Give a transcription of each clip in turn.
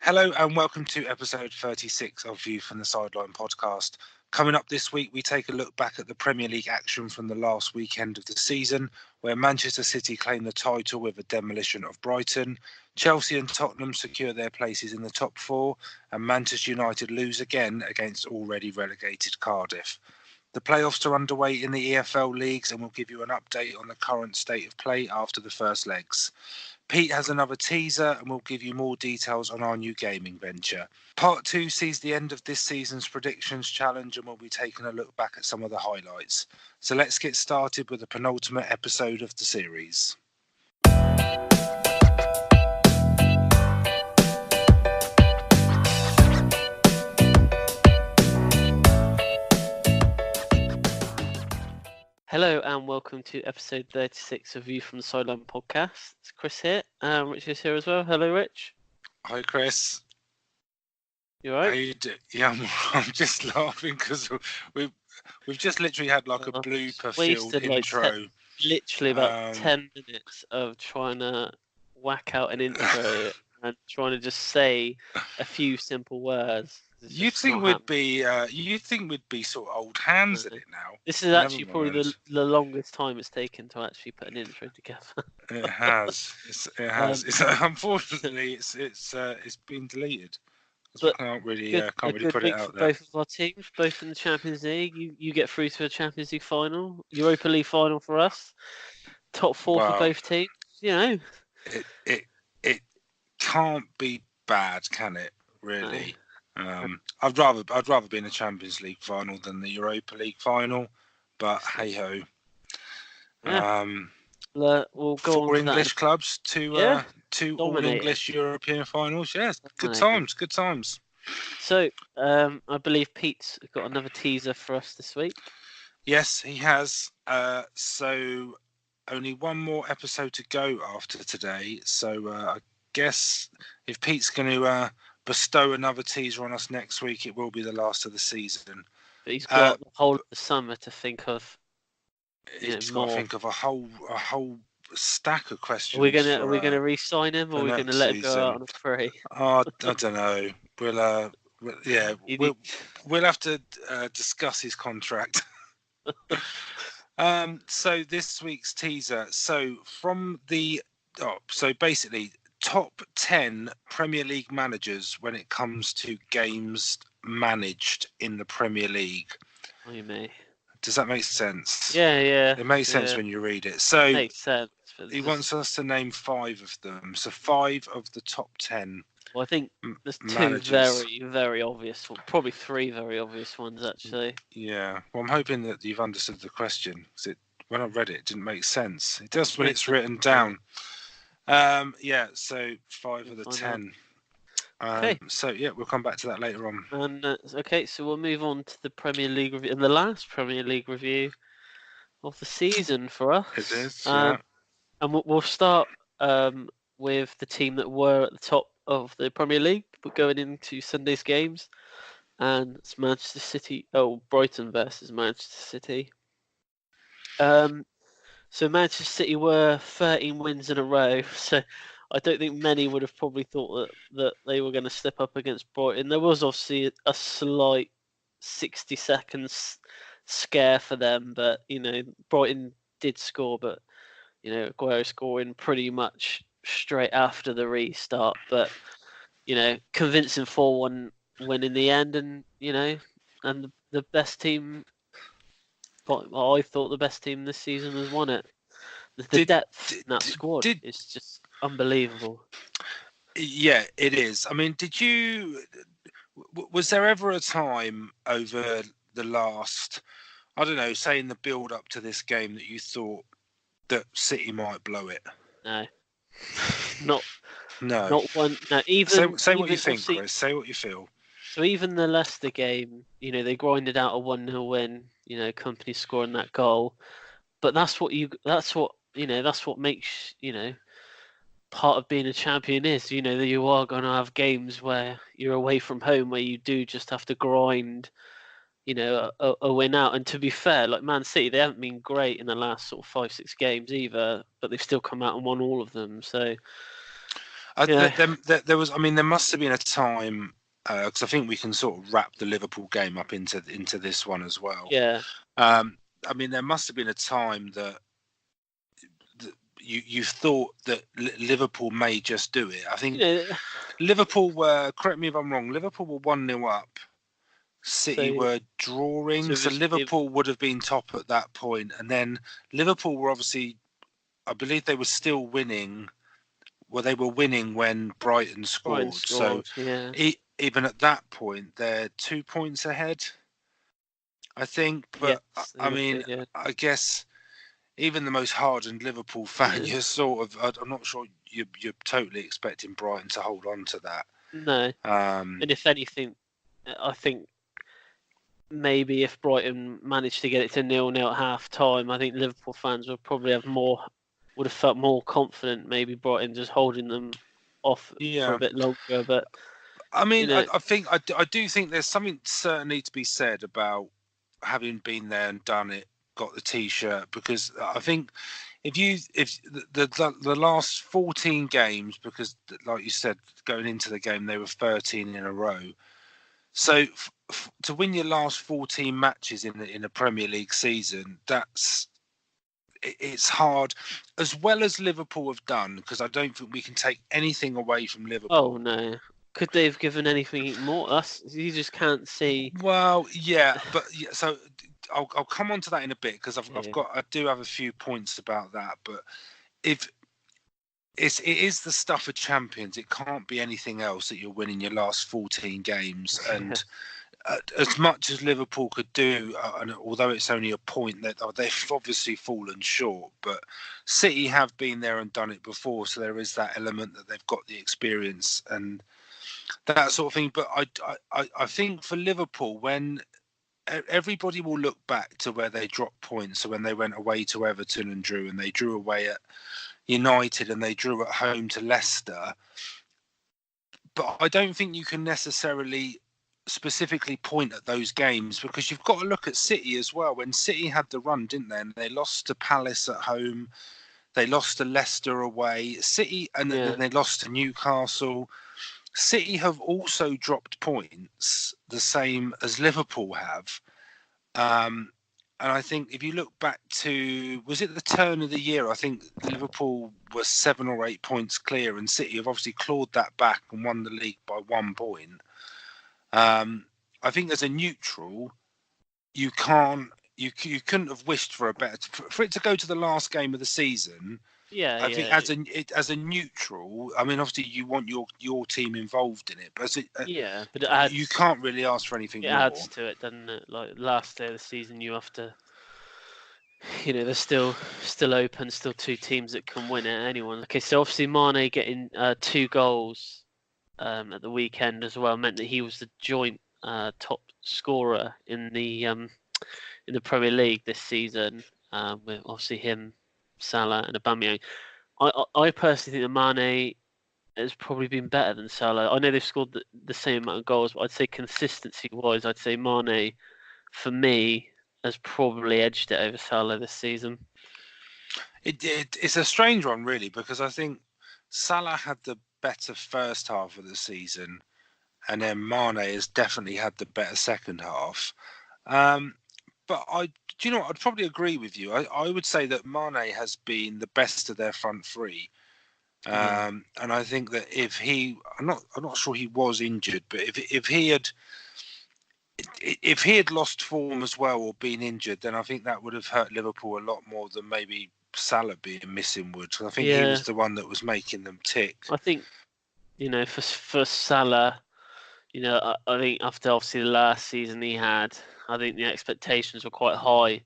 Hello and welcome to episode 36 of View from the Sideline podcast. Coming up this week, we take a look back at the Premier League action from the last weekend of the season, where Manchester City claim the title with a demolition of Brighton, Chelsea and Tottenham secure their places in the top four, and Manchester United lose again against already relegated Cardiff. The playoffs are underway in the EFL leagues, and we'll give you an update on the current state of play after the first legs. Pete has another teaser and we'll give you more details on our new gaming venture. Part 2 sees the end of this season's predictions challenge and we'll be taking a look back at some of the highlights. So let's get started with the penultimate episode of the series. Hello and welcome to episode 36 of View from the Sideline podcast. It's Chris here. Rich is here as well. Hello, Rich. Hi, Chris. You alright? How you yeah, I'm just laughing because we've just literally had like a blooper-filled intro. Literally about 10 minutes of trying to whack out an intro and trying to just say a few simple words. You think we'd be sort of old hands at it now? This is actually probably the longest time it's taken to actually put an intro together. It has. It has. Unfortunately, it's been deleted. But we can't really put it out there. Both of our teams, both in the Champions League. You get through to a Champions League final, Europa League final for us. Top four for both teams. You know, it can't be bad, can it? Really. No. I'd rather be in the Champions League final than the Europa League final, but hey ho. Yeah. We'll go 4 English clubs, two all English European finals. Yes, good times. So I believe Pete's got another teaser for us this week. Yes, he has. So only one more episode to go after today. So I guess if Pete's going to bestow another teaser on us next week, it will be the last of the season. But he's got the whole of the summer to think of. He's got to think of a whole stack of questions. Are we gonna re-sign him, or are we gonna let him go out on a free? I don't know. We'll have to discuss his contract. So this week's teaser. So basically, top 10 Premier League managers when it comes to games managed in the Premier League. Oh, you may. Does that make sense? Yeah. It makes sense when you read it. So makes sense. He wants us to name 5 of them. So 5 of the top 10. Well, I think there's 2 very, very obvious ones. Probably 3 very obvious ones, actually. Yeah. Well, I'm hoping that you've understood the question. Because when I read it, it didn't make sense. It does when it's written down. So 5 of the 10. Okay. So we'll come back to that later on. And so we'll move on to the Premier League review, and the last Premier League review of the season for us. It is. Yeah. And we'll start with the team that were at the top of the Premier League, but going into Sunday's games, and it's Manchester City. Oh, Brighton versus Manchester City. So Manchester City were 13 wins in a row. So I don't think many would have probably thought that they were going to step up against Brighton. There was obviously a slight 60 seconds scare for them, but Brighton did score, but Aguero scoring pretty much straight after the restart. But convincing 4-1 win in the end, and and the best team. I thought the best team this season has won it. The depth in that squad is just unbelievable. Yeah, it is. I mean, was there ever a time over the last, I don't know, say in the build up to this game, that you thought that City might blow it? No. Not one. No, say what you think, Chris. Say what you feel. So even the Leicester game, they grinded out a 1-0 win. Company scoring that goal, but that's what makes part of being a champion is. That you are going to have games where you're away from home, where you do just have to grind, a win out. And to be fair, like Man City, they haven't been great in the last sort of 5-6 games either, but they've still come out and won all of them. So Yeah. There was. I mean, there must have been a time because I think we can sort of wrap the Liverpool game up into this one as well. Yeah. I mean, there must have been a time that you thought that Liverpool may just do it. I think Liverpool were. Correct me if I'm wrong. Liverpool were 1-0 up. City were drawing, so Liverpool would have been top at that point, and then Liverpool were obviously, I believe they were still winning. Well, they were winning when Brighton scored. So yeah. Even at that point, they're 2 points ahead, I think. But yes, I mean, yeah. I guess even the most hardened Liverpool fan, you're sort of. I'm not sure you're totally expecting Brighton to hold on to that. No. And if anything, I think maybe if Brighton managed to get it to 0-0 at half time, I think Liverpool fans would probably would have felt more confident. Maybe Brighton just holding them off for a bit longer. But I mean, I do think there's something certainly to be said about having been there and done it, got the T-shirt, because I think if the last 14 games, because like you said, going into the game they were 13 in a row. So to win your last 14 matches in a Premier League season, it's hard, as well as Liverpool have done, because I don't think we can take anything away from Liverpool. Oh no. Could they have given anything more? You just can't see. Well, yeah, but so I'll come on to that in a bit, because I do have a few points about that. But if it is the stuff of champions, it can't be anything else that you're winning your last 14 games. And as much as Liverpool could do, and although it's only a point, that they've obviously fallen short. But City have been there and done it before, so there is that element that they've got the experience and that sort of thing. But I think for Liverpool, when everybody will look back to where they dropped points, so when they went away to Everton and drew, and they drew away at United and they drew at home to Leicester. But I don't think you can necessarily specifically point at those games, because you've got to look at City as well. When City had the run, didn't they? And they lost to Palace at home, they lost to Leicester away, City, and then they lost to Newcastle. City have also dropped points the same as Liverpool have. And I think if you look back to, was it the turn of the year? I think Liverpool were 7 or 8 points clear, and City have obviously clawed that back and won the league by 1 point. I think as a neutral, you couldn't have wished for a better, for it to go to the last game of the season. I think as a neutral, I mean, obviously you want your team involved in it, but but you can't really ask for anything more. It adds to it, doesn't it? Like last day of the season, you have to, they're still open, still 2 teams that can win it. Anyone. Okay, so obviously Mane getting 2 goals at the weekend as well meant that he was the joint top scorer in the Premier League this season, with obviously him, Salah and Aubameyang. I personally think that Mane has probably been better than Salah. I know they've scored the same amount of goals, but I'd say consistency-wise, I'd say Mane, for me, has probably edged it over Salah this season. It's a strange one, really, because I think Salah had the better first half of the season, and then Mane has definitely had the better second half. But do you know what? I'd probably agree with you. I would say that Mane has been the best of their front three. And I think that if I'm not sure he was injured, but if he had lost form as well or been injured, then I think that would have hurt Liverpool a lot more than maybe Salah being missing would. I think he was the one that was making them tick. I think, for Salah, I think after obviously the last season he had, I think the expectations were quite high,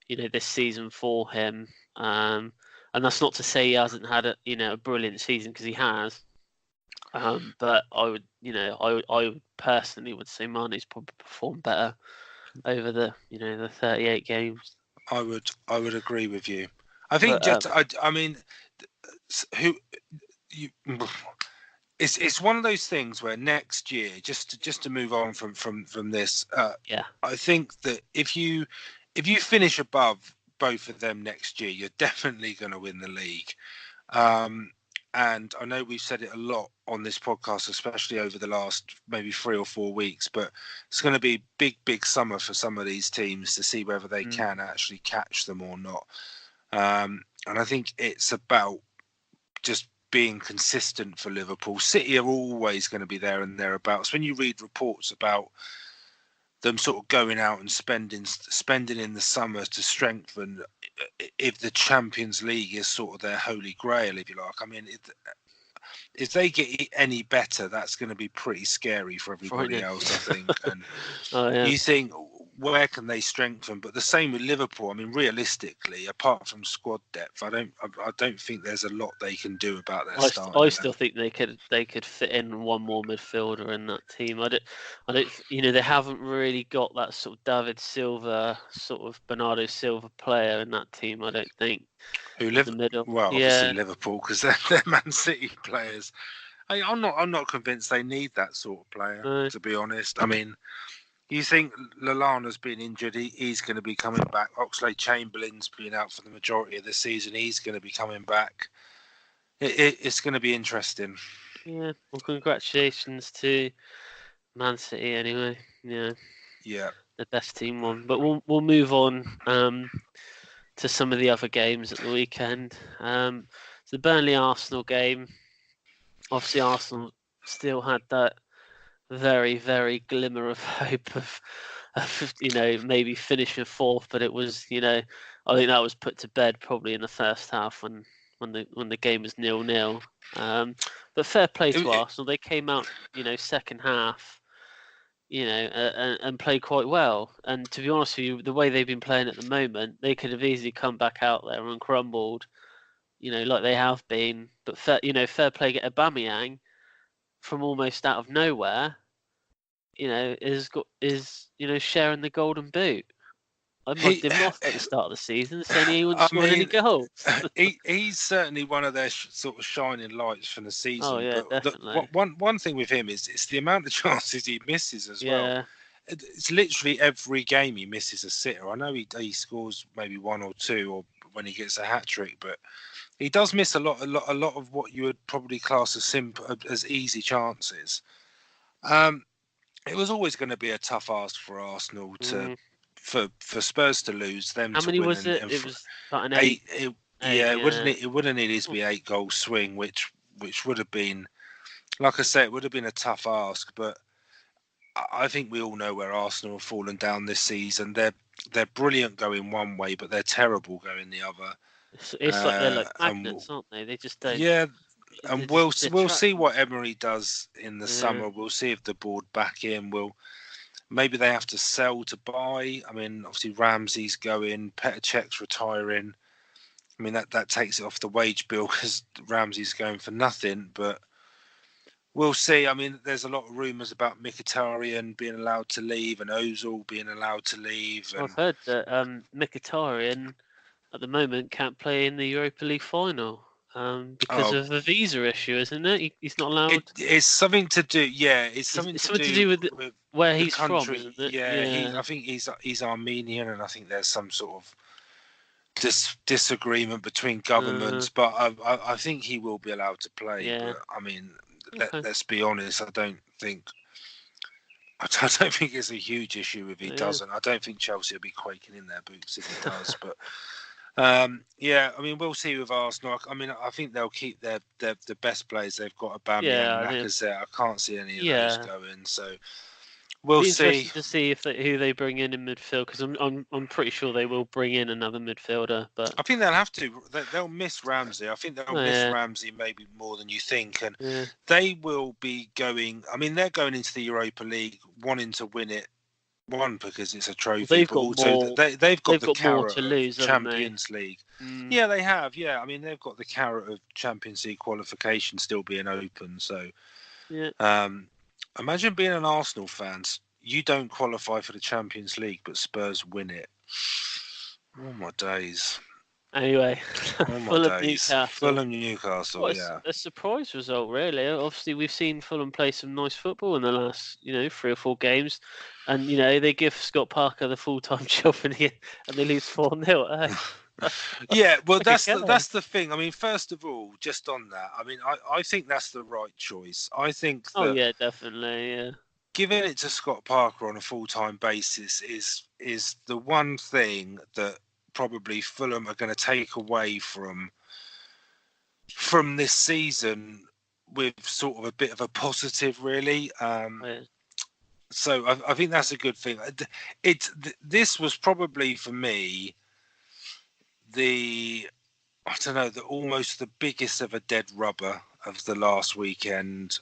this season for him. And that's not to say he hasn't had a brilliant season, because he has. But I would personally would say Mane's probably performed better over the 38 games. I would agree with you. I think it's one of those things where next year, just to move on from this, I think that if you finish above both of them next year, you're definitely going to win the league. And I know we've said it a lot on this podcast, especially over the last maybe 3 or 4 weeks, but it's going to be big summer for some of these teams to see whether they can actually catch them or not. And I think it's about just being consistent for Liverpool. City are always going to be there and thereabouts. When you read reports about them sort of going out and spending in the summer to strengthen, if the Champions League is sort of their holy grail, if you like. I mean, if they get any better, that's going to be pretty scary for everybody else, I think. And you think, where can they strengthen? But the same with Liverpool. I mean, realistically, apart from squad depth, I don't think there's a lot they can do about their start. I still think they could fit in one more midfielder in that team. I don't. They haven't really got that sort of David Silva, sort of Bernardo Silva player in that team. I don't think. Who live? Well, obviously Liverpool, because they're Man City players. I'm not convinced they need that sort of player, to be honest. I mean, you think Lallana's been injured, he's going to be coming back. Oxlade-Chamberlain's been out for the majority of the season, he's going to be coming back. It's going to be interesting. Yeah, well, congratulations to Man City anyway. Yeah. The best team won. But we'll move on to some of the other games at the weekend. So the Burnley-Arsenal game, obviously Arsenal still had that very, very glimmer of hope of maybe finishing fourth, but it was, I think that was put to bed probably in the first half when the game was 0-0. But fair play to Arsenal, they came out, second half, and played quite well. And to be honest with you, the way they've been playing at the moment, they could have easily come back out there and crumbled, like they have been. But fair play, get Aubameyang from almost out of nowhere, is sharing the golden boot. I mugged him off at the start of the season, saying he wouldn't score any goals. He's certainly one of their sort of shining lights from the season. Oh yeah, but definitely. One thing with him is it's the amount of chances he misses as well. It's literally every game he misses a sitter. I know he scores maybe one or two, or when he gets a hat trick, but he does miss a lot of what you would probably class as easy chances. It was always going to be a tough ask for Arsenal for Spurs to lose. Them How to many win was it? It was about an 8. It wouldn't needed to be 8-goal swing, which would have been, like I say, it would have been a tough ask. But I think we all know where Arsenal have fallen down this season. They're brilliant going one way, but they're terrible going the other. It's like they're like magnets, aren't they? They just don't. Yeah, and we'll see what Emery does in the summer. We'll see if the board back in. Maybe they have to sell to buy. I mean, obviously Ramsey's going, Petr Cech's retiring. I mean that takes it off the wage bill because Ramsey's going for nothing. But we'll see. I mean, there's a lot of rumours about Mkhitaryan being allowed to leave and Ozil being allowed to leave. And I've heard that Mkhitaryan at the moment can't play in the Europa League final because of a visa issue, isn't it? He's not allowed. It's something to do. Yeah, it's something to do with where he's country. from, isn't it? Yeah. I think he's Armenian, and I think there's some sort of disagreement between governments. But I think he will be allowed to play. Yeah. But I mean, let's be honest. I don't think it's a huge issue if he doesn't. I don't think Chelsea will be quaking in their boots if he does. But I mean, we'll see with Arsenal. I mean, I think they'll keep the best players they've got. Aubameyang and Lacazette. I can't see any of those going. So we'll see. To see who they bring in midfield, because I'm pretty sure they will bring in another midfielder. But I think they'll have to. They'll miss Ramsey. I think they'll miss Ramsey maybe more than you think, and they will be going. I mean, they're going into the Europa League wanting to win it. One, because it's a trophy, they've but got also more, they've got the carrot more to lose, of Champions League. Yeah, they have. Yeah, I mean, they've got the carrot of Champions League qualification still being open. So, imagine being an Arsenal fan. You don't qualify for the Champions League, but Spurs win it. Oh my days. Anyway, Fulham Newcastle. A surprise result, really. Obviously, we've seen Fulham play some nice football in the last, 3 or 4 games, and they give Scott Parker the full-time job, and they lose 4-0. Yeah, well, Look at that's the thing. I mean, first of all, just on that, I mean, I think that's the right choice. I think Oh that yeah, definitely. Yeah. giving it to Scott Parker on a full-time basis is the one thing that probably Fulham are going to take away from this season with sort of a bit of a positive, really. Yeah. So I think that's a good thing. This was probably for me the I don't know almost the biggest of a dead rubber of the last weekend.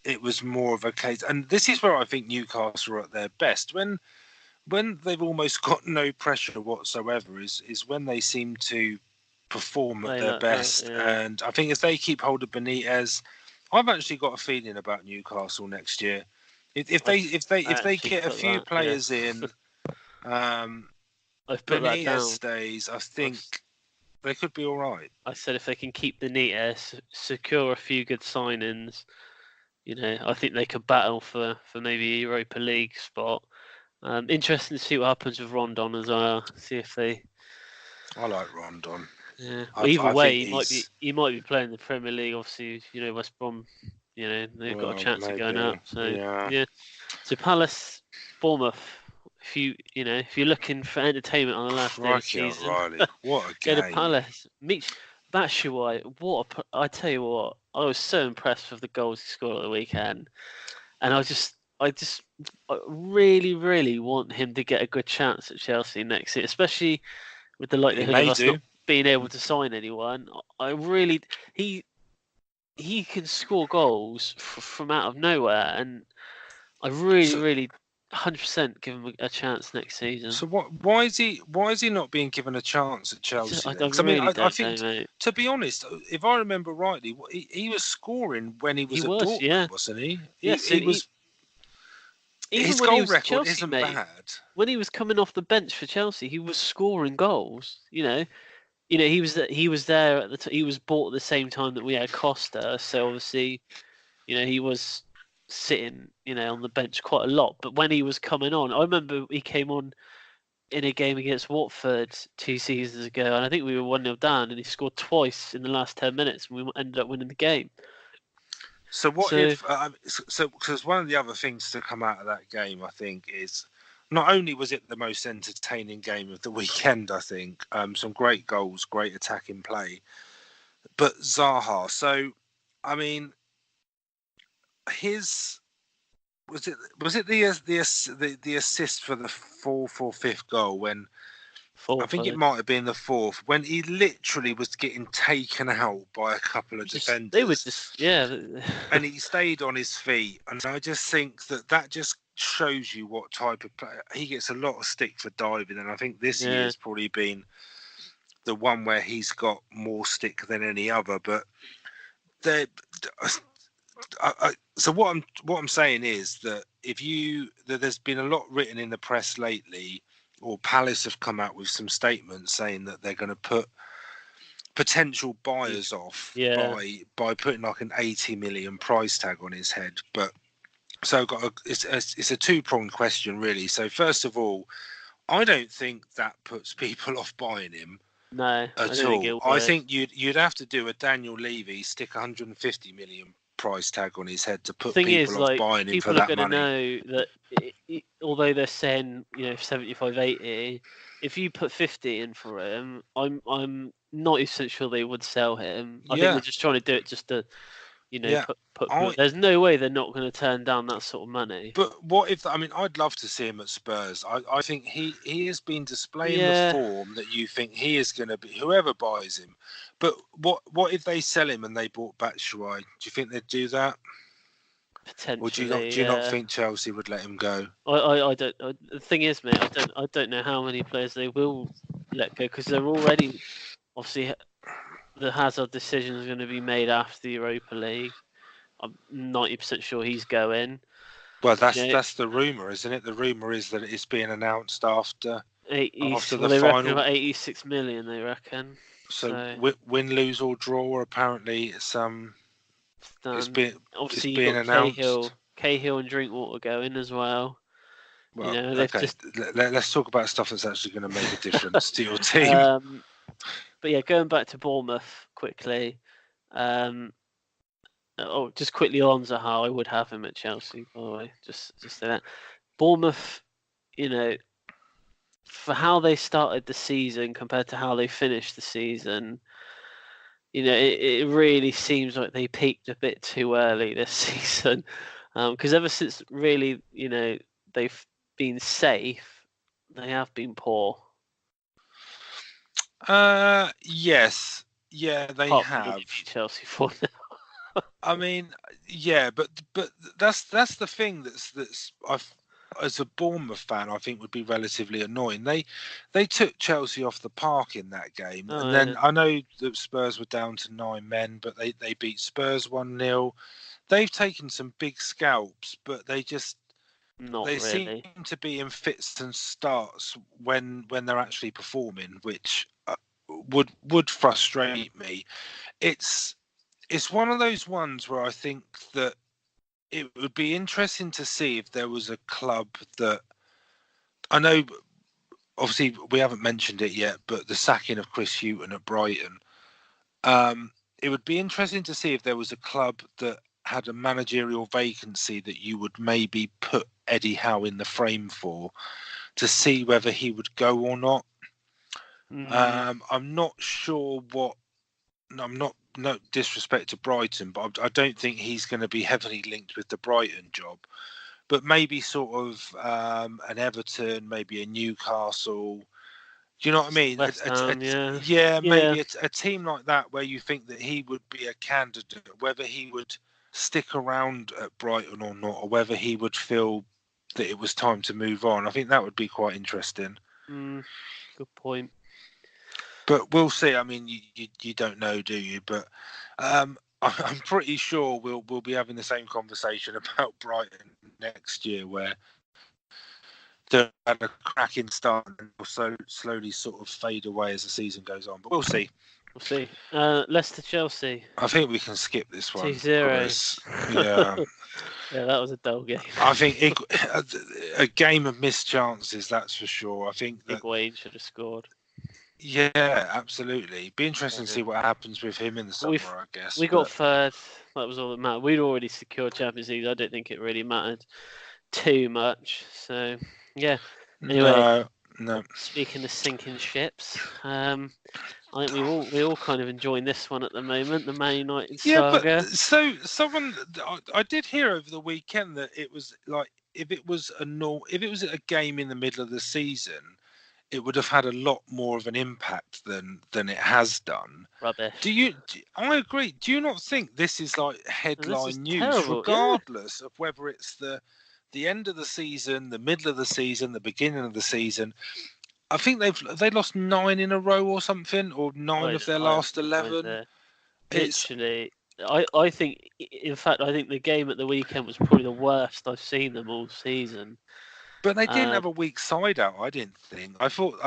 It was more of a case, and this is where I think Newcastle are at their best when they've almost got no pressure whatsoever. Is when they seem to perform at Play their like that. best, Yeah. and I think if they keep hold of Benitez, I've actually got a feeling about Newcastle next year. If they I've if they if they actually get a put few that. Yeah. players in, um, I've put that Benitez down. stays, I think I've, they could be all right. I said if they can keep the secure a few good signings, I think they could battle for maybe a Europa League spot. Interesting to see what happens with Rondon as well. See if they. I like Rondon. Yeah. Well, either I way, think he might be playing the Premier League. Obviously, West Brom. They've got a well, chance of going maybe, up. So yeah. yeah. So Palace, Bournemouth. If you're looking for entertainment on the last day of the Crikey, season, O'Reilly, what a go to game! Palace. Batshuayi, I tell you what, I was so impressed with the goals he scored at the weekend, and I really, really want him to get a good chance at Chelsea next year, especially with the He likelihood of may us do. not being able to sign anyone. He he can score goals from out of nowhere, and I really, So, really 100% give him a chance next season. so what? Why is he not being given a chance at Chelsea I then? Because I mean, really I don't know, think mate. to be honest, if I remember rightly, he was scoring when he He was at was, yeah. Dortmund, wasn't he? Yeah, so He was. even His when he goal was at record Chelsea, isn't mate, bad. when he was coming off the bench for Chelsea, he was scoring goals. He was there at he was bought at the same time that we had Costa, so obviously, he was sitting, on the bench quite a lot. But when he was coming on, I remember he came on in a game against Watford 2 seasons ago, and I think we were 1-0 down, and he scored twice in the last 10 minutes, and we ended up winning the game. So what So if? Because one of the other things to come out of that game, I think, is not only was it the most entertaining game of the weekend. I think some great goals, great attacking play, but Zaha. So, I mean, his was it the assist for the fourth or fifth goal when I fourth, think I it think. might have been the fourth when he literally was getting taken out by a couple of They were defenders just, yeah. and he stayed on his feet. And I just think that just shows you what type of player he gets. A lot of stick for diving, and I think this year Yeah. has probably been the one where he's got more stick than any other. But they so what I'm saying is that there's been a lot written in the press lately, or Palace have come out with some statements saying that they're going to put potential buyers off Yeah. by putting like an 80 million price tag on his head. But so it's a two-pronged question really. So first of all, I don't think that puts people off buying him No, I don't at think all. it I would. think you'd have to do a Daniel Levy, stick 150 million price tag on his head to put Thing is, people off like, buying him for people are that going to money. know that although they're saying 75, 80, if you put 50 in for him, I'm 90% sure they would sell him. I think Yeah, they're just trying to do it just to yeah. put people. I There's no way they're not going to turn down that sort of money. But what if? I mean, I'd love to see him at Spurs. I think he has been displaying the Yeah, form that you think he is going to be. Whoever buys him, but what if they sell him and they bought Batshuayi? Do you think they'd do that, or do you not? potentially. Do you not Yeah. think Chelsea would let him go? I don't. The thing is, mate, I don't know how many players they will let go because they're already obviously the Hazard decision is going to be made after the Europa League. I'm 90% sure he's going. Well, You know, that's the rumor, isn't it? The rumor is that it's being announced after 80. Well, the they reckon final. about 86 million. They reckon. So So win, lose or draw. Apparently, it's done. been it's Obviously, you being got announced. Cahill and Drinkwater going as well. Well, they've okay. just. Let's talk about stuff that's actually going to make a difference to your team. But yeah, going back to Bournemouth quickly. Just quickly on Zaha, I would have him at Chelsea. By the way, just say that. Bournemouth, for how they started the season compared to how they finished the season, it really seems like they peaked a bit too early this season. Because ever since really, they've been safe, they have been poor. Yes, yeah, they Apart from when they have. beat Chelsea 4-0. I mean, yeah, but that's the thing that's as a Bournemouth fan, I think would be relatively annoying. They took Chelsea off the park in that game, and then I know that Spurs were down to 9 men, but they beat Spurs 1-0. They've taken some big scalps, but they seem to be in fits and starts when they're actually performing, which would frustrate me. It's one of those ones where I think that it would be interesting to see if there was a club that, I know obviously we haven't mentioned it yet, but the sacking of Chris Hughton at Brighton. It would be interesting to see if there was a club that had a managerial vacancy that you would maybe put Eddie Howe in the frame for, to see whether he would go or not. I'm not sure what. I'm not, no disrespect to Brighton, but I don't think he's going to be heavily linked with the Brighton job. But maybe sort of an Everton, maybe a Newcastle. Do you know what I mean? West Ham, Maybe a team like that where you think that he would be a candidate, whether he would stick around at Brighton or not, or whether he would feel that it was time to move on. I think that would be quite interesting. Good point. But we'll see. I mean, you don't know, do you? But I'm pretty sure we'll be having the same conversation about Brighton next year, where they had a cracking start and will slowly sort of fade away as the season goes on. But we'll see. We'll see. Leicester Chelsea. I think we can skip this one. 2-0. Yeah. Yeah, that was a dull game. I think a game of missed chances, that's for sure. I think that Higuain should have scored. Yeah, absolutely. Be interesting to see what happens with him in the summer, I guess. We got third. That was all that mattered. We'd already secured Champions League. I don't think it really mattered too much. So, yeah. Anyway, no. Speaking of sinking ships, I think we're all kind of enjoying this one at the moment, the Man United saga. Yeah, but I did hear over the weekend that it was like if it was a game in the middle of the season, it would have had a lot more of an impact than it has done. Rubbish. I agree. Do you not think this is like headline news, terrible, regardless of whether it's the end of the season, the middle of the season, the beginning of the season? I think they lost 9 in a row or something, or 9 of their last 11. Literally, I think, in fact, I think the game at the weekend was probably the worst I've seen them all season. But they didn't have a weak side out, I didn't think. I thought,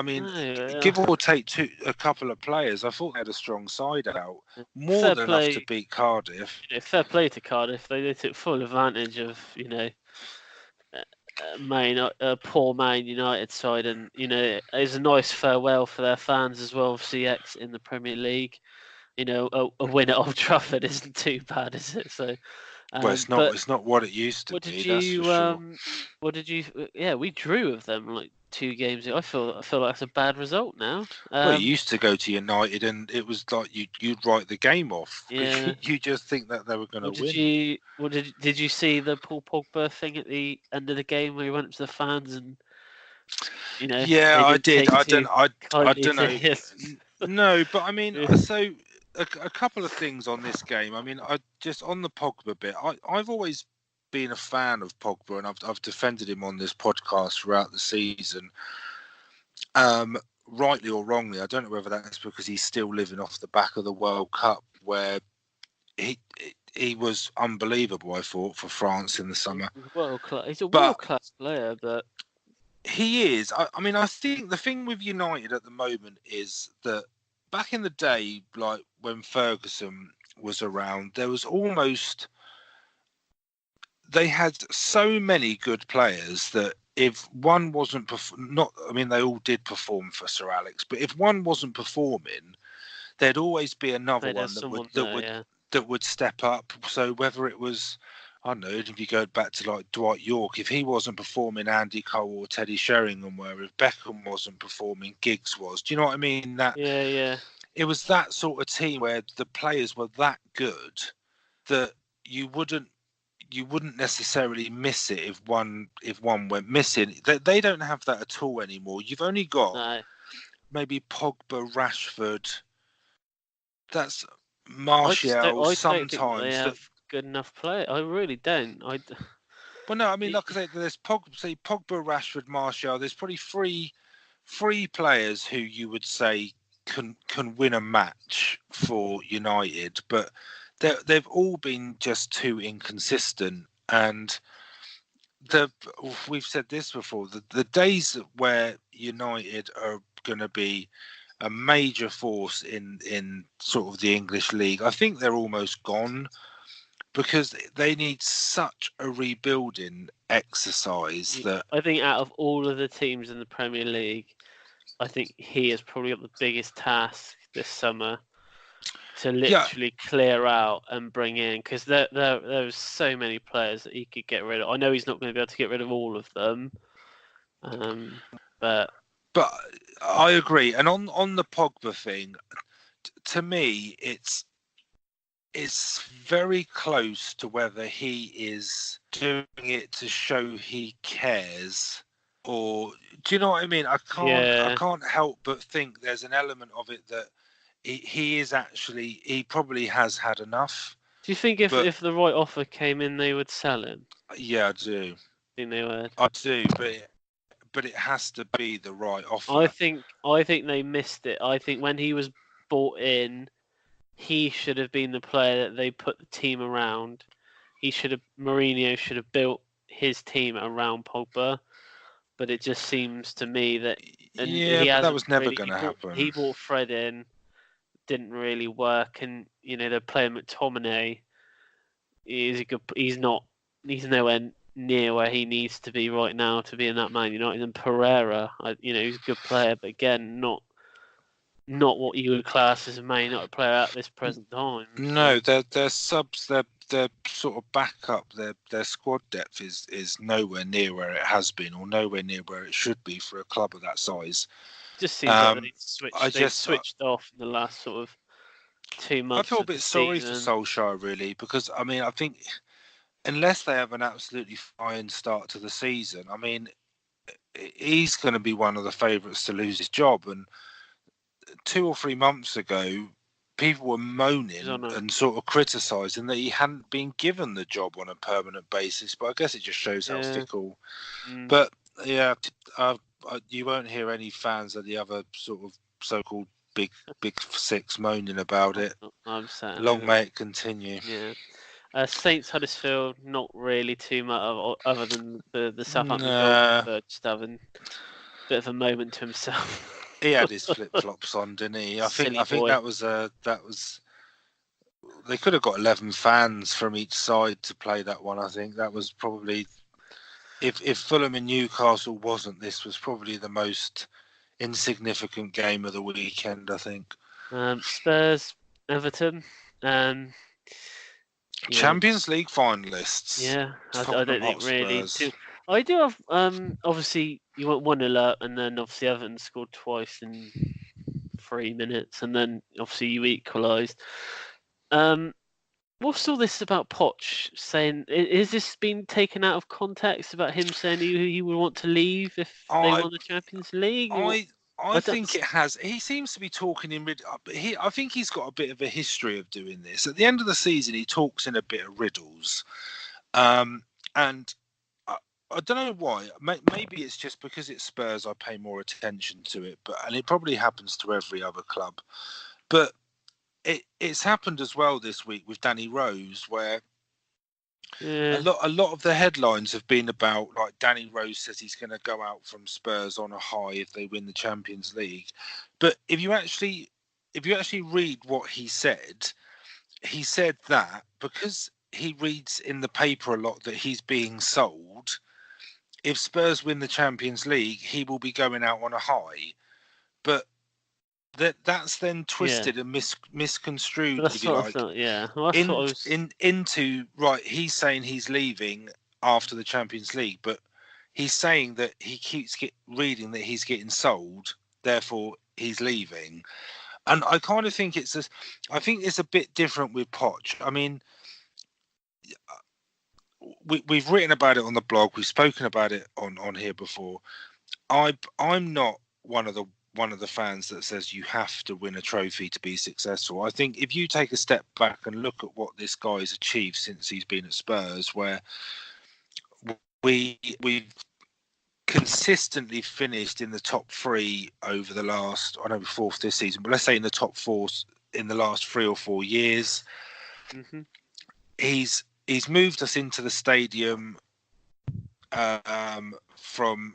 give or take a couple of players, I thought they had a strong side out. More than enough to beat Cardiff. Fair play to Cardiff. They took full advantage of, poor Man United side. And, it was a nice farewell for their fans as well of CX in the Premier League. A win at Old Trafford isn't too bad, is it? So... well, it's not. It's not what it used to be. That's for sure. What did you? Yeah, we drew with them like 2 games ago. I feel like that's a bad result now. Well, you used to go to United, and it was like you'd write the game off. Yeah. You just think that they were going to win. Did you see the Paul Pogba thing at the end of the game where he went up to the fans and? Yeah, I did. I don't know. No, but I mean, so. A couple of things on this game. I mean, on the Pogba bit. I've always been a fan of Pogba, and I've defended him on this podcast throughout the season. Rightly or wrongly, I don't know whether that's because he's still living off the back of the World Cup, where he was unbelievable. I thought for France in the summer. He's a world class player, but he is. I mean, I think the thing with United at the moment is that. Back in the day, like when Ferguson was around, there was they had so many good players that if one wasn't they all did perform for Sir Alex, but if one wasn't performing, there'd always be another They'd have one someone there, yeah. that would step up. So whether it was, I don't know, if you go back to like Dwight York, if he wasn't performing, Andy Cole or Teddy Sheringham were. If Beckham wasn't performing, Giggs was. Do you know what I mean? That Yeah. it was that sort of team where the players were that good that you wouldn't necessarily miss it if one went missing. They don't have that at all anymore. You've only got No. maybe Pogba, Rashford. That's I Martial. don't think they Sometimes that. have good enough play. I really don't. Well, no, I mean, like I said, there's Pogba, Rashford, Martial. There's probably three players who you would say can win a match for United, but they've all been just too inconsistent. And we've said this before, the days where United are going to be a major force in sort of the English league, I think they're almost gone, because they need such a rebuilding exercise that I think out of all of the teams in the Premier League, I think he has probably got the biggest task this summer to literally clear out and bring in, because there's so many players that he could get rid of. I know he's not going to be able to get rid of all of them, but I agree. And on the Pogba thing, to me, it's very close to whether he is doing it to show he cares, or do you know what I mean? I can't help but think there's an element of it that he probably has had enough. Do you think if the right offer came in, they would sell him? Yeah, I do. I think they would. I do, but it has to be the right offer. I think they missed it. I think when he was bought in, he should have been the player that they put the team around. Mourinho should have built his team around Pogba, but it just seems to me that but that was never going to happen. He brought Fred in, didn't really work, and they're playing McTominay. He's nowhere near where he needs to be right now to be in that Man United. And Pereira, he's a good player, but again, not what you would class as a Man United player at this present time. No, their subs, their sort of backup, their squad depth is nowhere near where it has been, or nowhere near where it should be for a club of that size. Just seems like they switched off in the last sort of 2 months. I feel a bit sorry for Solskjaer, really, because I mean, I think unless they have an absolutely fine start to the season, I mean, he's going to be one of the favourites to lose his job. And 2 or 3 months ago, people were moaning and sort of criticising that he hadn't been given the job on a permanent basis. But I guess it just shows how fickle. But yeah, you won't hear any fans of the other sort of so-called big six moaning about it. I'm sad. Long may it continue. Yeah. Saints Huddersfield, not really too much other than the Southampton goal, just having a bit of a moment to himself. He had his flip flops on, didn't he? I think that was they could have got 11 fans from each side to play that one. I think that was probably, if Fulham and Newcastle wasn't, this was probably the most insignificant game of the weekend, I think. Spurs, Everton, Champions League finalists. Yeah, I don't think really. I do have obviously you went 1-0 up, and then obviously Everton scored twice in 3 minutes, and then obviously you equalised. What's all this about Poch saying? Is this been taken out of context about him saying he would want to leave if they won the Champions League? I think it has. He seems to be talking in. I think he's got a bit of a history of doing this. At the end of the season, he talks in a bit of riddles, and I don't know why. Maybe it's just because it's Spurs. I pay more attention to it, and it probably happens to every other club. But it's happened as well this week with Danny Rose, where a lot of the headlines have been about, like, Danny Rose says he's going to go out from Spurs on a high if they win the Champions League. But if you actually read what he said that because he reads in the paper a lot that he's being sold, if Spurs win the Champions League, he will be going out on a high. But that's then twisted and misconstrued, if That's you what I like, thought. Yeah, well, that's what I was. into right. He's saying he's leaving after the Champions League, but he's saying that he keeps reading that he's getting sold, therefore he's leaving. And I kind of think I think it's a bit different with Poch. I mean, we've written about it on the blog. We've spoken about it on here before. I'm not one of the fans that says you have to win a trophy to be successful. I think if you take a step back and look at what this guy has achieved since he's been at Spurs, where we've consistently finished in the top three over the last, I know we're fourth this season, but let's say in the top four in the last 3 or 4 years. Mm-hmm. He's moved us into the stadium from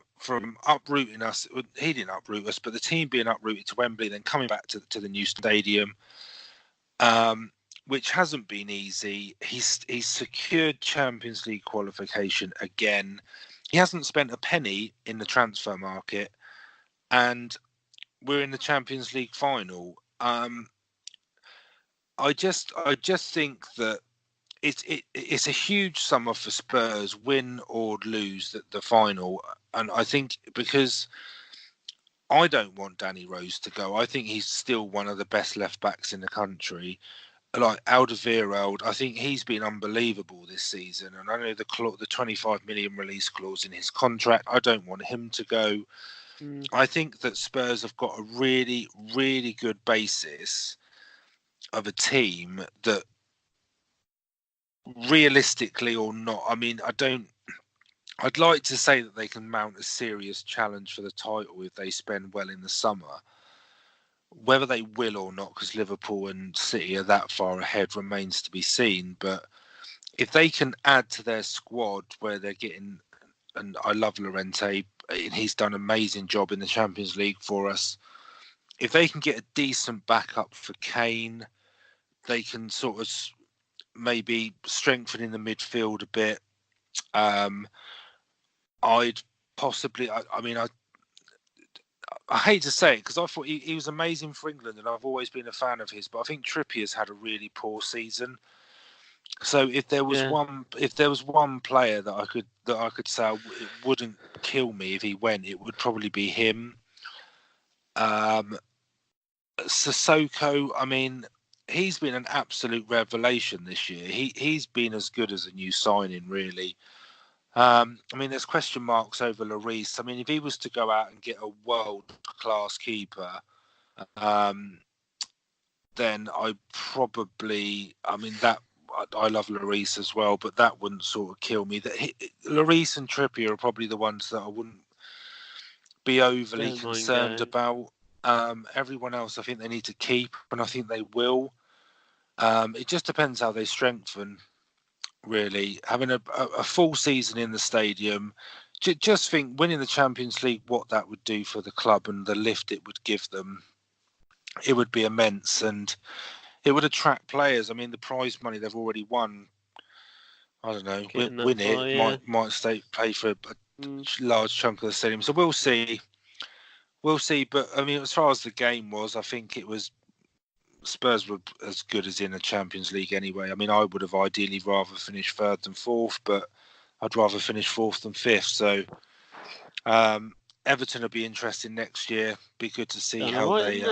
uprooting us. He didn't uproot us, but the team being uprooted to Wembley, then coming back to the new stadium, which hasn't been easy. He's secured Champions League qualification again. He hasn't spent a penny in the transfer market, and we're in the Champions League final. I just think that it's a huge summer for Spurs, win or lose the final. And I think because I don't want Danny Rose to go, I think he's still one of the best left backs in the country. Like Alderweireld, I think he's been unbelievable this season. And I know the 25 million release clause in his contract, I don't want him to go. I think that Spurs have got a really, really good basis of a team that, realistically or not, I mean, I'd like to say that they can mount a serious challenge for the title if they spend well in the summer. Whether they will or not, because Liverpool and City are that far ahead, remains to be seen. But if they can add to their squad where they're getting, and I love Llorente, and he's done an amazing job in the Champions League for us. If they can get a decent backup for Kane, they can sort of maybe strengthen in the midfield a bit. I'd possibly, I hate to say it because I thought he was amazing for England and I've always been a fan of his, but I think Trippier's had a really poor season. So if there was one player that I could say it wouldn't kill me if he went, it would probably be him. Sissoko, I mean, he's been an absolute revelation this year. He's been as good as a new signing, really. I mean, there's question marks over Lloris. I mean, if he was to go out and get a world-class keeper, then I mean, that I love Lloris as well, but that wouldn't sort of kill me. Lloris and Trippier are probably the ones that I wouldn't be overly concerned about. Everyone else, I think they need to keep, and I think they will. It just depends how they strengthen. Really, having a full season in the stadium, just think winning the Champions League, what that would do for the club and the lift it would give them. It would be immense, and it would attract players. I mean, the prize money they've already won, I don't know, win it, might pay for a large chunk of the stadium. So we'll see. But I mean, as far as the game was, I think it was Spurs were as good as in the Champions League anyway. I mean, I would have ideally rather finished third than fourth, but I'd rather finish fourth than fifth. So Everton will be interesting next year. Be good to see how they.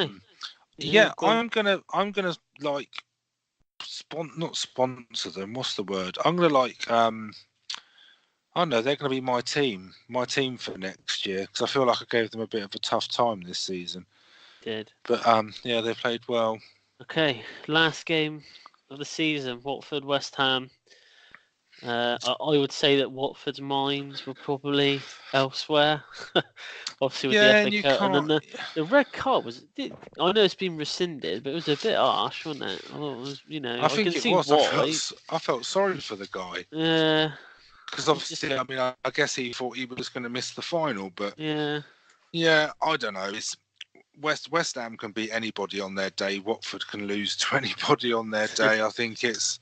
I'm gonna like not sponsor them. What's the word? I'm gonna like I don't know, they're going to be my team for next year because I feel like I gave them a bit of a tough time this season. Did. But yeah, they played well. Okay, last game of the season, Watford, West Ham. I would say that Watford's minds were probably elsewhere. Obviously with the FA Cup, and then the red card I know it's been rescinded, but it was a bit harsh, wasn't it? I thought it was, I think can it see was. why. I felt sorry for the guy. Yeah. Because obviously, I mean, I guess he thought he was going to miss the final, but yeah, I don't know. It's West Ham can beat anybody on their day. Watford can lose to anybody on their day. I think it's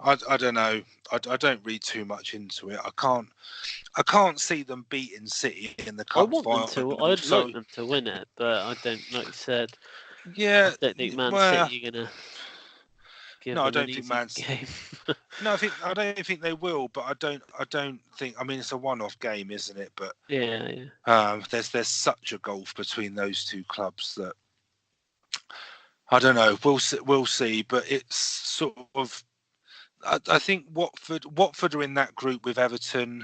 I don't know. I don't read too much into it. I can't see them beating City in the I cup want them final. to. I'd So like them to win it, but I don't. Like you said, I yeah, don't think Man well, City are gonna give no, I them an don't think easy game. No, I don't think they will, but I don't think. I mean, it's a one-off game, isn't it? But yeah. there's such a gulf between those two clubs that I don't know. We'll see. But it's sort of. I think Watford are in that group with Everton,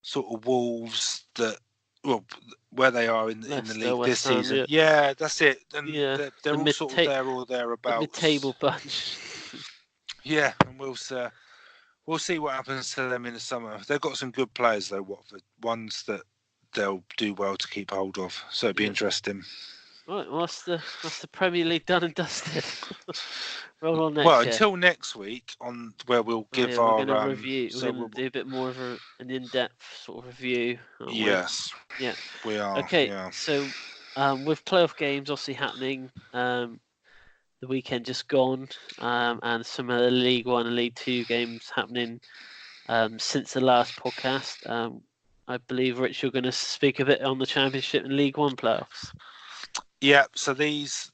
sort of Wolves. Where they are in the Leicester, league this West Ham, season. Yeah, that's it. And yeah. they're all sort of there or The thereabouts. mid-table bunch. Yeah, and we'll see what happens to them in the summer. They've got some good players though, Watford. Ones that they'll do well to keep hold of. So it'd be interesting. Right, well, that's the Premier League done and dusted. Roll on next Well, year. until next week, on where we'll give we're our going to review. So we're going to do a bit more of an in-depth sort of review. Yes, yeah, we are. Okay, yeah. So with playoff games obviously happening, the weekend just gone, and some of the League One and League Two games happening since the last podcast. I believe, Rich, you're going to speak a bit on the Championship and League One playoffs. Yeah, so these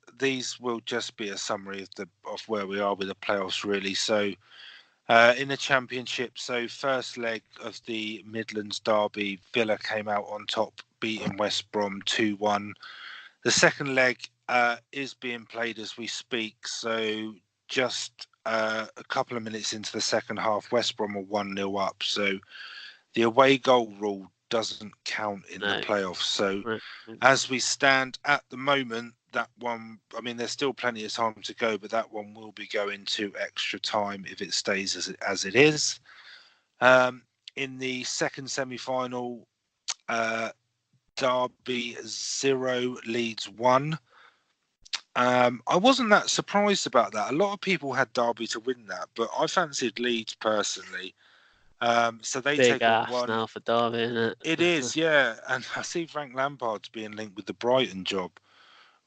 will just be a summary of where we are with the playoffs, really. So in the Championship, so first leg of the Midlands derby, Villa came out on top, beating West Brom 2-1. The second leg is being played as we speak. So just a couple of minutes into the second half, West Brom are 1-0 up. So the away goal rule doesn't count in the playoffs. So as we stand at the moment, that one, I mean, there's still plenty of time to go, but that one will be going to extra time if it stays as it is. In the second semi-final, Derby 0, Leeds 1. I wasn't that surprised about that. A lot of people had Derby to win that, but I fancied Leeds personally. So they Big take a ass 1. now for Derby, isn't it? It is, yeah. And I see Frank Lampard's being linked with the Brighton job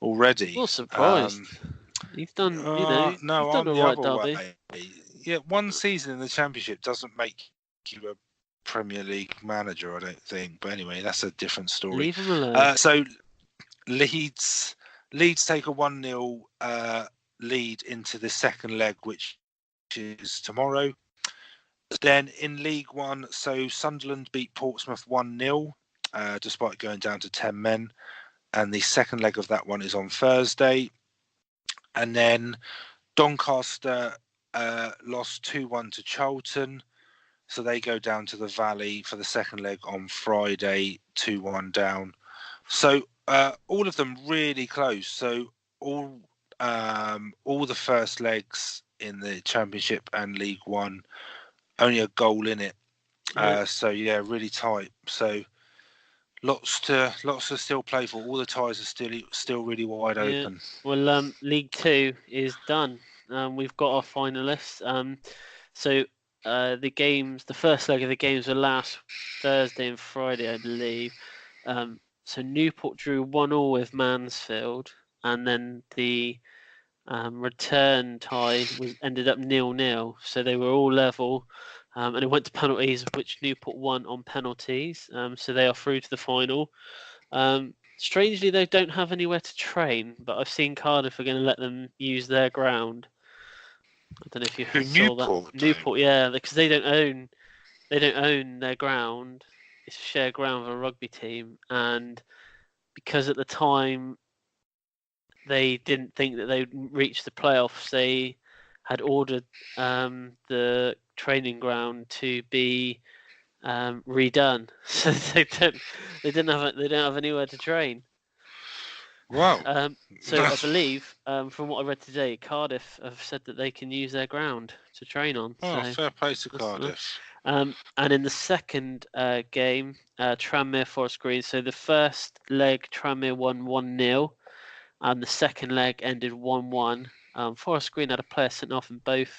already. Not surprised. He's done, no, he's done I'm a the right other Derby. way. Yeah, one season in the Championship doesn't make you a Premier League manager, I don't think. But anyway, that's a different story. Leave him alone. So Leeds take a 1-0 lead into the second leg, which is tomorrow. Then in League One, so Sunderland beat Portsmouth 1-0, despite going down to 10 men. And the second leg of that one is on Thursday. And then Doncaster lost 2-1 to Charlton. So they go down to the Valley for the second leg on Friday, 2-1 down. So all of them really close. So all the first legs in the Championship and League One, only a goal in it. So yeah, really tight. So lots to still play for. All the ties are still really wide open. Well, League Two is done. We've got our finalists. So the first leg of the games were last Thursday and Friday, I believe. So Newport drew 1-1 with Mansfield, and then the return tie ended up 0-0. So they were all level, and it went to penalties, which Newport won on penalties. So they are through to the final. Strangely, they don't have anywhere to train, but I've seen Cardiff are going to let them use their ground. I don't know if you saw that. Newport, yeah, because they don't own their ground. It's a shared ground with a rugby team, and because at the time they didn't think that they'd reach the playoffs, they had ordered the training ground to be redone, so they don't have anywhere to train. Wow. So I believe, from what I read today, Cardiff have said that they can use their ground to train on. Oh, so fair play to Cardiff. And in the second game, Tranmere Forest Green. So the first leg, Tranmere won 1-0, and the second leg ended 1-1. Forest Green had a player sent off in both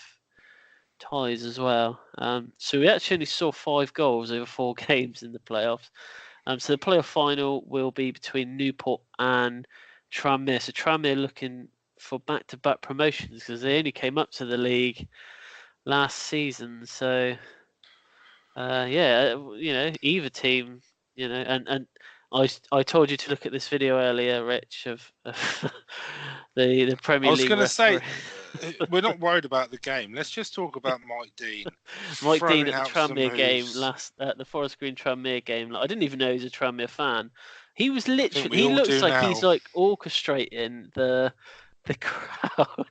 ties as well. So we actually only saw 5 goals over 4 games in the playoffs. So the playoff final will be between Newport and Tranmere. So Tranmere looking for back-to-back promotions because they only came up to the league last season. So either team, and I told you to look at this video earlier, Rich, of the I Premier was League going to say, referee. we're not worried about the game. Let's just talk about Mike Dean Mike Dean throwing at the out some Tranmere game moves. at the Forest Green Tranmere game. Like, I didn't even know he was a Tranmere fan. He was I think literally. we He all looks do like he's now. like orchestrating the crowd.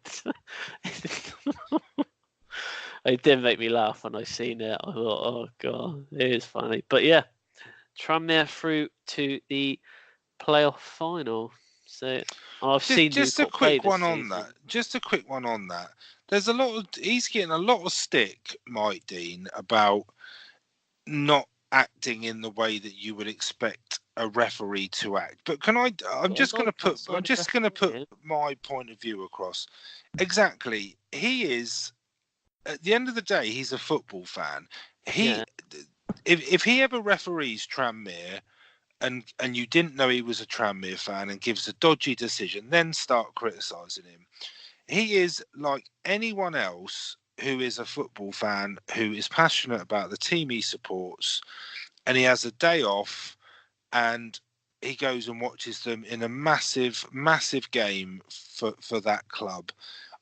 It did make me laugh when I seen it. I thought, oh god, it is funny. But yeah, Tranmere through to the playoff final. So I've seen Just a Newport play quick this one on that. season. Just a quick one on that. There's a lot of he's getting a lot of stick, Mike Dean, about not acting in the way that you would expect a referee to act. But I'm Got just a going to life put outside of refereeing. my point of view across. Exactly. He is, at the end of the day, he's a football fan. Yeah. If he ever referees Tranmere and you didn't know he was a Tranmere fan and gives a dodgy decision, then start criticising him. He is like anyone else who is a football fan who is passionate about the team he supports, and he has a day off and he goes and watches them in a massive, massive game for that club.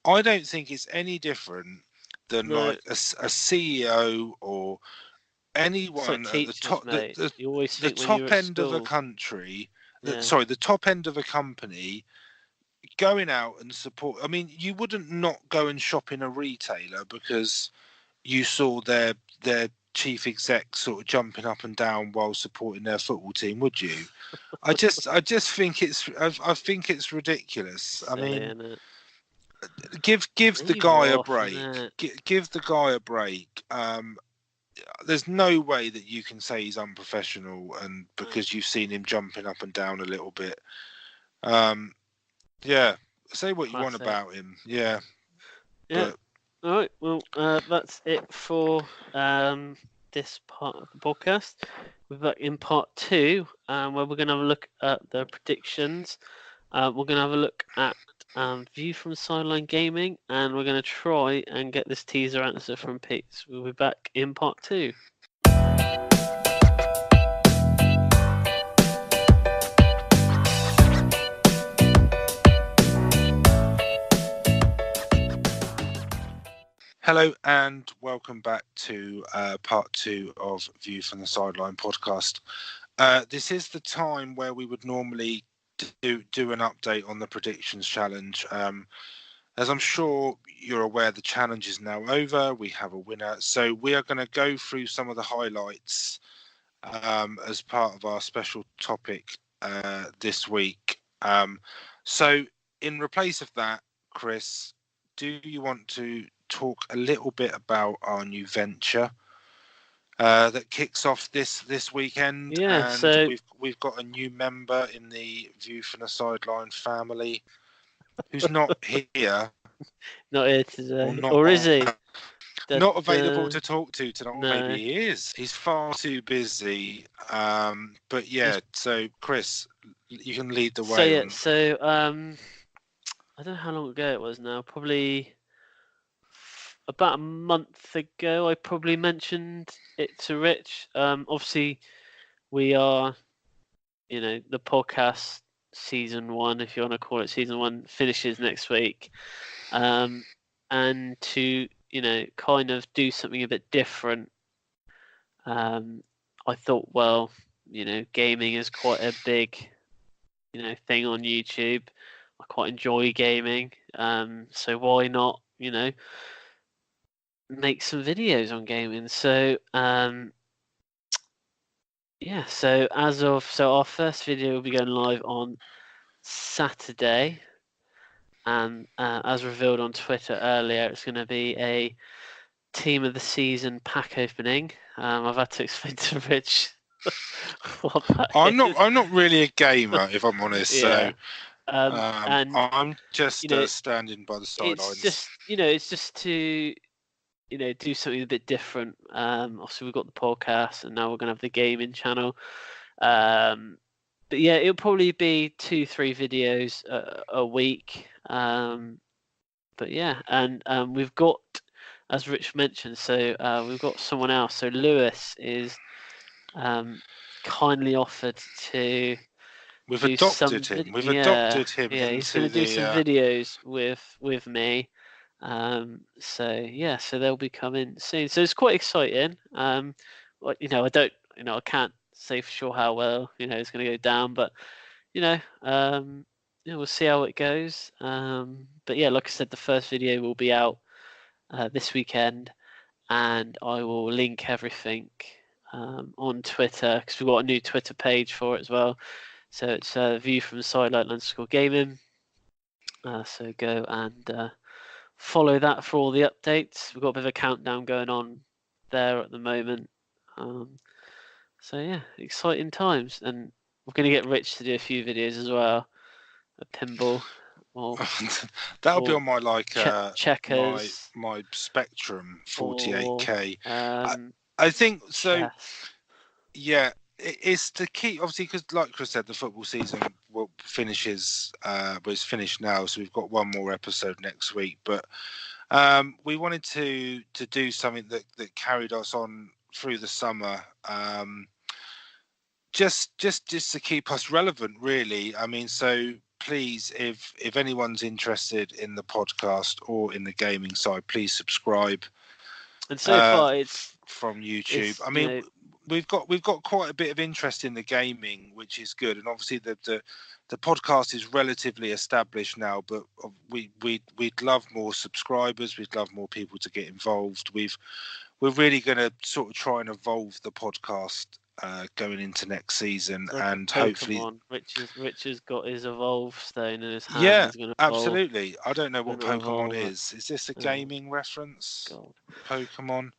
I don't think it's any different than No, like a CEO or it's like anyone at the teachers, top, mate. You always the think when you're top at end of a school. country, Yeah. the top end of a company going out and support. I mean, you wouldn't not go and shop in a retailer because you saw their chief exec sort of jumping up and down while supporting their football team, would you? I just think I think it's ridiculous. I Silly, mean, innit? give the Leave her guy a off, break. innit? Give the guy a break. There's no way that you can say he's unprofessional, and because you've seen him jumping up and down a little bit. Yeah, say what you want Classic. about him. Yeah, Yeah. but All right. Well, that's it for this part of the podcast. We're back in part 2, where we're going to have a look at the predictions. We're going to have a look at view from Sideline Gaming, and we're going to try and get this teaser answer from Pete. So we'll be back in part 2. hello and welcome back to part 2 of View from the Sideline podcast. This is the time where we would normally do an update on the predictions challenge. As I'm sure you're aware, the challenge is now over. We have a winner. So we are going to go through some of the highlights as part of our special topic this week. So in replace of that, Chris, do you want to talk a little bit about our new venture that kicks off this weekend? Yeah, And so we've got a new member in the View from the Sideline family who's not here not here or today, not or is he? not available to talk to tonight. Or No. maybe he is. He's far too busy. But yeah, so Chris, you can lead the way on. I don't know how long ago it was now. Probably about a month ago. I probably mentioned it to Rich. Obviously, we are, the podcast season 1, if you want to call it season 1, finishes next week. And to kind of do something a bit different. I thought, well, gaming is quite a big, thing on YouTube. I quite enjoy gaming, so why not, make some videos on gaming? So, yeah. So our first video will be going live on Saturday, and as revealed on Twitter earlier, it's going to be a team of the season pack opening. I've had to explain to Rich what that I'm is. not really a gamer, if I'm honest. Yeah. So And I'm just standing by the sidelines. it's just to do something a bit different. Obviously we've got the podcast, and now we're gonna have the gaming channel. But yeah, it'll probably be 2-3 videos a week. But yeah, and we've got as Rich mentioned, so we've got someone else. So Lewis is kindly offered to We've do adopted some him. We've yeah, adopted him yeah, he's going into to do some the. videos with me. So yeah, so they'll be coming soon. So it's quite exciting. I don't, I can't say for sure how well, it's going to go down, but we'll see how it goes. But yeah, like I said, the first video will be out this weekend, and I will link everything on Twitter because we've got a new Twitter page for it as well. So it's View from the Sideline _ Gaming. So go and follow that for all the updates. We've got a bit of a countdown going on there at the moment. So yeah, exciting times, and we're going to get Rich to do a few videos as well. A pinball, or That'll be on my checkers, my Spectrum or 48K. I think so. chess. Yeah, it's to keep, obviously, because like Chris said, the football season finishes. It's finished now, so we've got one more episode next week. But we wanted to do something that carried us on through the summer. Just to keep us relevant, really. I mean, so please, if anyone's interested in the podcast or in the gaming side, please subscribe. And so far, it's from YouTube. I you mean, know, we've got quite a bit of interest in the gaming, which is good. And obviously, the podcast is relatively established now, but we'd love more subscribers. We'd love more people to get involved. We're really going to sort of try and evolve the podcast going into next season, like and Pokemon. hopefully, Rich has got his evolve stone in his hand. yeah, He's going to evolve. absolutely. I don't know what Gonna Pokemon evolve it. is. Is this a Oh, gaming reference? God. Pokemon.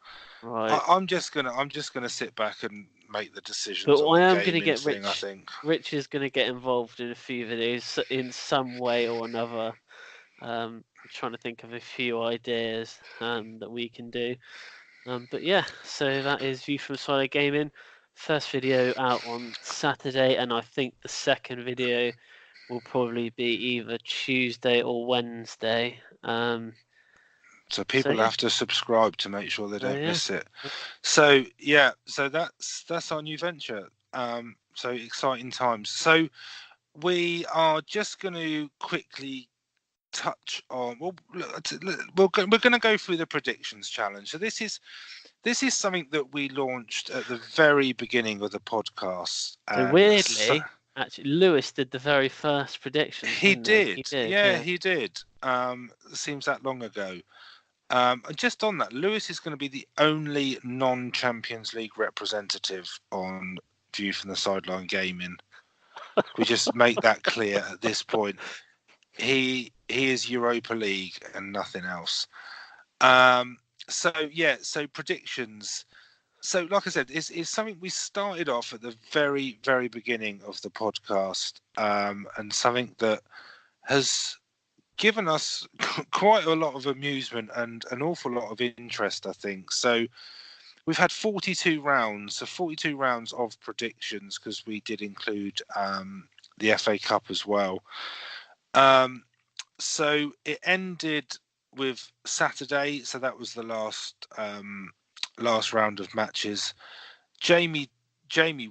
Right. I'm just gonna sit back and make the decisions But on I the am going to gaming get thing. Rich. I think. Rich is going to get involved in a few videos in some way or another. I'm trying to think of a few ideas that we can do. But yeah, so that is View from Side Gaming. First video out on Saturday, and I think the second video will probably be either Tuesday or Wednesday. So people yeah. have to subscribe to make sure they don't Yeah. miss it. So yeah, so that's our new venture. So exciting times. So we are just going to quickly touch on. We're going to go through the predictions challenge. So this is something that we launched at the very beginning of the podcast. So weirdly, actually, Lewis did the very first predictions. He did. He did. Yeah, he did. Seems that long ago. And just on that, Lewis is going to be the only non-Champions League representative on View from the Sideline Gaming. We just make that clear at this point. He is Europa League and nothing else. So predictions. So like I said, it's something we started off at the very, very beginning of the podcast, and something that has given us quite a lot of amusement and an awful lot of interest, I think. So we've had 42 rounds, so 42 rounds of predictions, because we did include the FA Cup as well. So it ended with Saturday, so that was the last round of matches. Jamie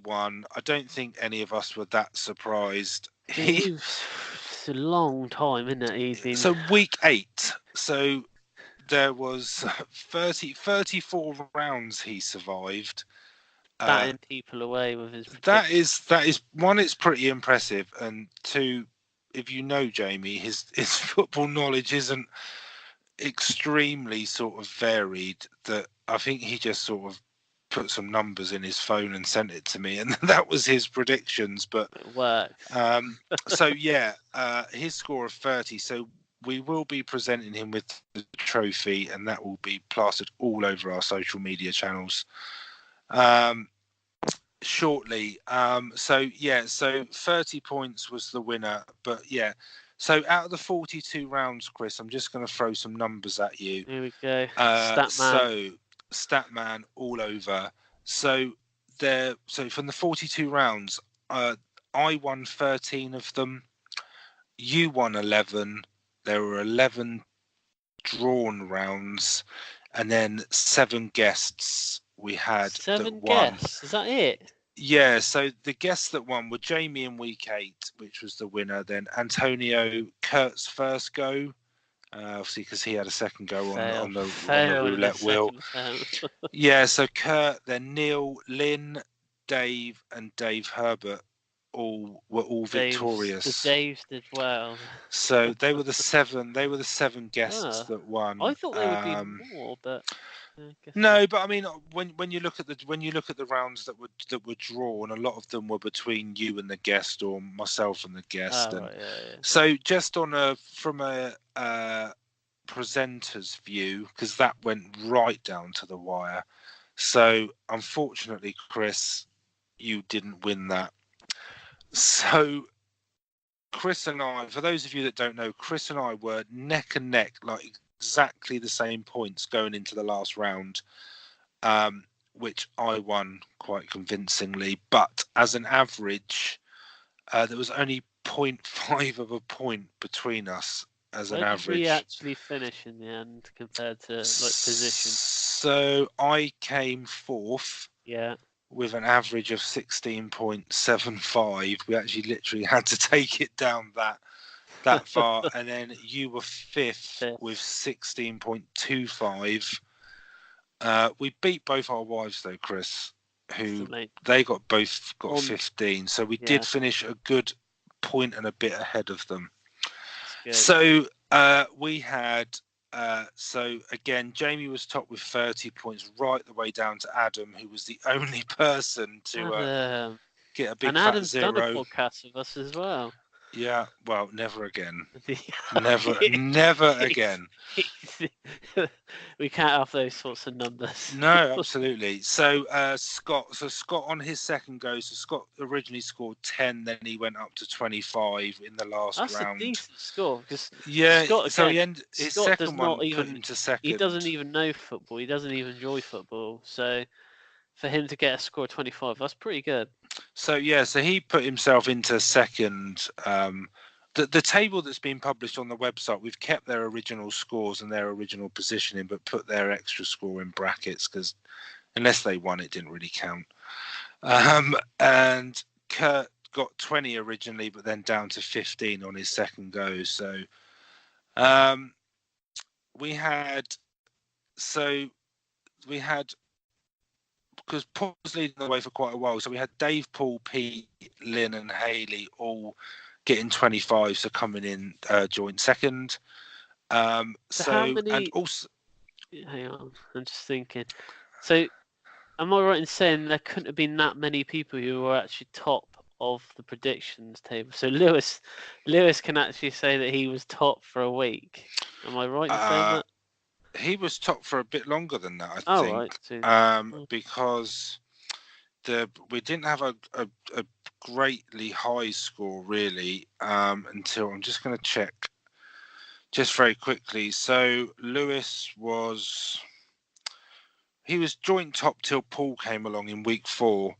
won. I don't think any of us were that surprised. It's a long time, isn't it? He's been... So week 8. So there was 34 rounds he survived. Batting people away with his predictions. That is one, it's pretty impressive, and two, if you know Jamie, his football knowledge isn't extremely sort of varied. That I think he just sort of put some numbers in his phone and sent it to me, and that was his predictions. But it worked. So yeah, his score of 30. So we will be presenting him with the trophy, and that will be plastered all over our social media channels shortly. So 30 points was the winner. But yeah, so out of the 42 rounds, Chris, I'm just going to throw some numbers at you. Here we go. Statman all over. So from the 42 rounds, I won 13 of them. You won 11. There were 11 drawn rounds, and then 7 guests we had 7 that won. guests. Is that it? Yeah, so the guests that won were Jamie in week 8, which was the winner. Then Antonio, Kurt's first go, obviously because he had a second go on the roulette wheel. Yeah, so Kurt, then Neil, Lynn, Dave, and Dave Herbert were all victorious. The Daves did well. So they were the 7. They were the 7 guests that won. I thought there would be more, but no. But I mean, when you look at the rounds that were drawn, a lot of them were between you and the guest, or myself and the guest. Right, yeah. So just from a presenter's view, because that went right down to the wire. So unfortunately, Chris, you didn't win that. So Chris and I, for those of you that don't know, Chris and I were neck and neck, like exactly the same points going into the last round, which I won quite convincingly. But as an average, there was only 0.5 of a point between us as an average. Where did we actually finish in the end compared to position? So I came 4th. Yeah. With an average of 16.75. We actually literally had to take it down that far. And then you were 5th with 16.25. We beat both our wives though, Chris, who they got 15. So we did finish a good point and a bit ahead of them. So we had so again, Jamie was top with 30 points, right the way down to Adam, who was the only person to get a big fat 0. And Adam's done a podcast with us as well. Yeah, well, never again. never again. We can't have those sorts of numbers. No, absolutely. So Scott on his second go, so Scott originally scored 10, then he went up to 25 in the last round. That's a decent score, because Scott, so his Scott second one put him to second. He doesn't even know football. He doesn't even enjoy football. So for him to get a score of 25, that's pretty good. So he put himself into second. The table that's been published on the website, we've kept their original scores and their original positioning, but put their extra score in brackets because unless they won, it didn't really count. And Kurt got 20 originally, but then down to 15 on his second go. So we had because Paul was leading the way for quite a while. So we had Dave, Paul, Pete, Lynn, and Haley all getting 25, so coming in joint second. How many... and also, hang on, I'm just thinking. So, am I right in saying there couldn't have been that many people who were actually top of the predictions table? So Lewis can actually say that he was top for a week. Am I right in saying that? He was top for a bit longer than that, I think. Right. Because we didn't have a greatly high score really until I'm just going to check just very quickly. So Lewis was joint top till Paul came along in week 4,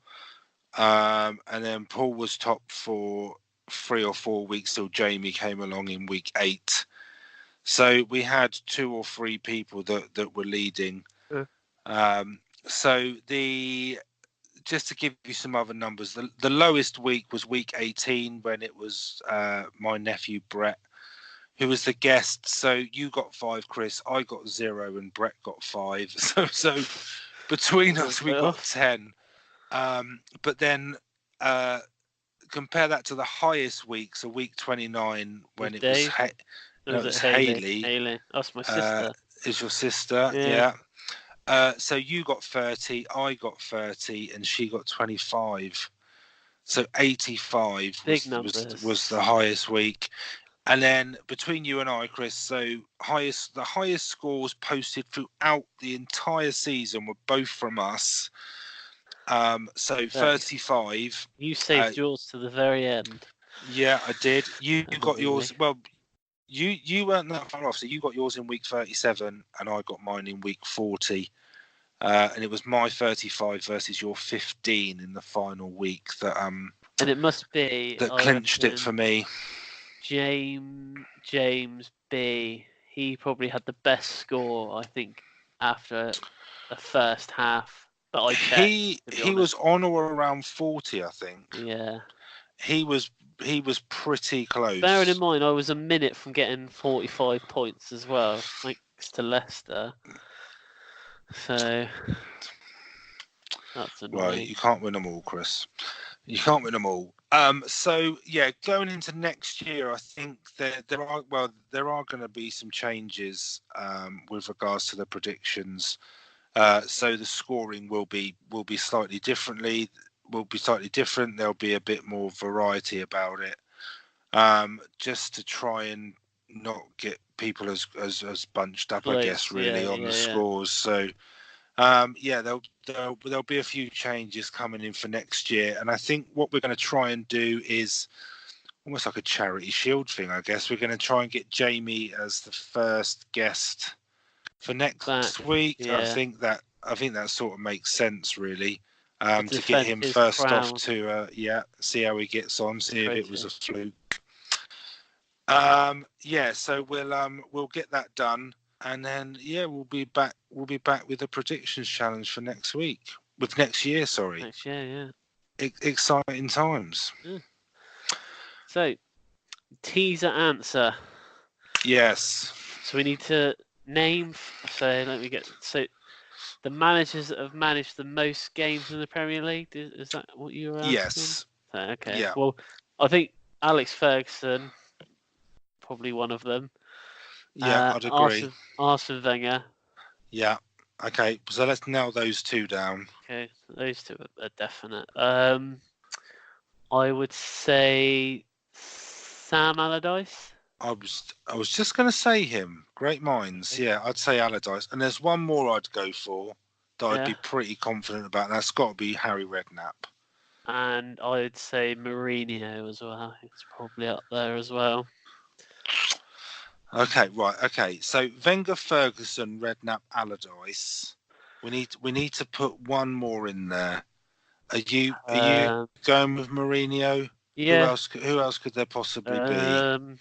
and then Paul was top for 3 or 4 weeks till Jamie came along in week 8. So we had 2 or 3 people that were leading. So just to give you some other numbers, the lowest week was week 18 when it was my nephew Brett, who was the guest. So you got 5, Chris. I got 0, and Brett got 5. So between us, we got 10. But then compare that to the highest week, so week 29 when it was. It was Haley. Haley, that's my sister. Is your sister? Yeah. So you got 30, I got 30, and she got 25. So 85 was the highest week. And then between you and I, Chris, so the highest scores posted throughout the entire season were both from us. So 35. You saved yours to the very end. Yeah, I did. You got yours. Well, you weren't that far off. So you got yours in week 37, and I got mine in week 40. And it was my 35 versus your 15 in the final week that and it must be that clinched it for me. James B. He probably had the best score, I think, after the first half that I checked. He was on or around 40, I think. Yeah. He was pretty close. Bearing in mind, I was a minute from getting 45 points as well, thanks to Leicester. So that's annoying. Well, you can't win them all, Chris. You can't win them all. So yeah, going into next year, I think there are going to be some changes with regards to the predictions. So the scoring will be slightly different. There'll be a bit more variety about it, just to try and not get people as bunched up, I guess, really, on the scores. So there'll be a few changes coming in for next year, and I think what we're going to try and do is almost like a charity shield thing, I guess. We're going to try and get Jamie as the first guest for next week. Yeah. I think that sort of makes sense, really, to get him first off to see how he gets on, see if it was a fluke. So we'll get that done, and then we'll be back with a predictions challenge for next year. Sorry. Next year, yeah. Exciting times. Yeah. So, teaser answer. Yes. So we need to name. So let me get. So the managers that have managed the most games in the Premier League. Is that what you were asking? Yes. Okay. Yeah. Well, I think Alex Ferguson, probably one of them. Yeah, I'd agree. Arsene Wenger. Yeah. Okay. So let's nail those two down. Okay, those two are definite. I would say Sam Allardyce. I was just going to say him. Great minds. Yeah, I'd say Allardyce. And there's one more I'd go for that I'd be pretty confident about. And that's got to be Harry Redknapp. And I'd say Mourinho as well. It's probably up there as well. Okay, right. Okay, so Wenger, Ferguson, Redknapp, Allardyce. We need to put one more in there. Are you going with Mourinho? Yeah. Who else could there possibly be?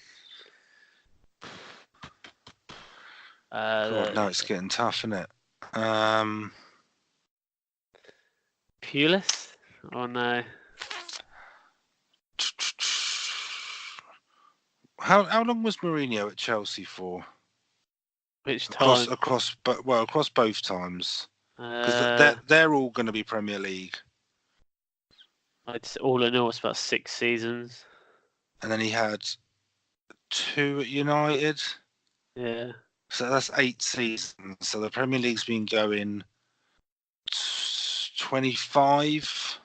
God, no, it's getting tough, isn't it? Pulis? Oh no. How long was Mourinho at Chelsea for? Which time? Across both times. Because they're all going to be Premier League. All in all, it's about 6 seasons. And then he had 2 at United. Yeah. So that's 8 seasons. So the Premier League's been going 25.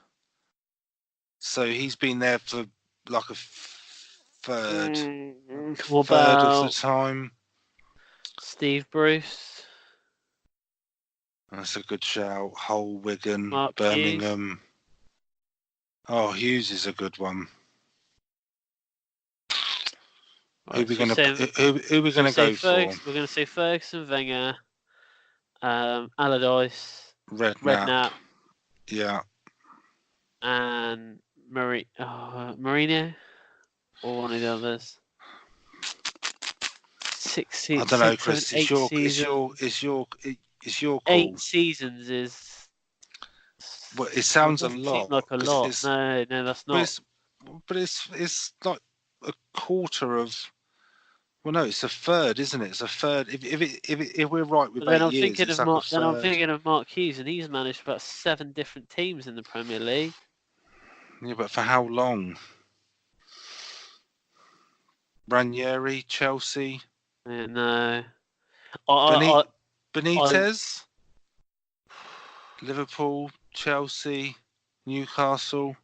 So he's been there for like a third of the time. Steve Bruce. That's a good shout. Hull, Wigan, Mark Birmingham. Hughes. Oh, Hughes is a good one. Right, who are we gonna go for? We're gonna say Ferguson, Wenger, Allardyce, Redknapp. Yeah. And Mourinho, or one of the others. 6 seasons. I don't know, Chris. It's your call. 8 seasons is. Well, it sounds a lot. Seem like a lot. No, that's not. But it's like a quarter of. Well, no, it's a third, isn't it? It's a third. If we're right with 8 years, it's like a third. Then I'm thinking of Mark Hughes, and he's managed about 7 different teams in the Premier League. Yeah, but for how long? Ranieri, Chelsea. Yeah, no. Benitez, Liverpool, Chelsea, Newcastle.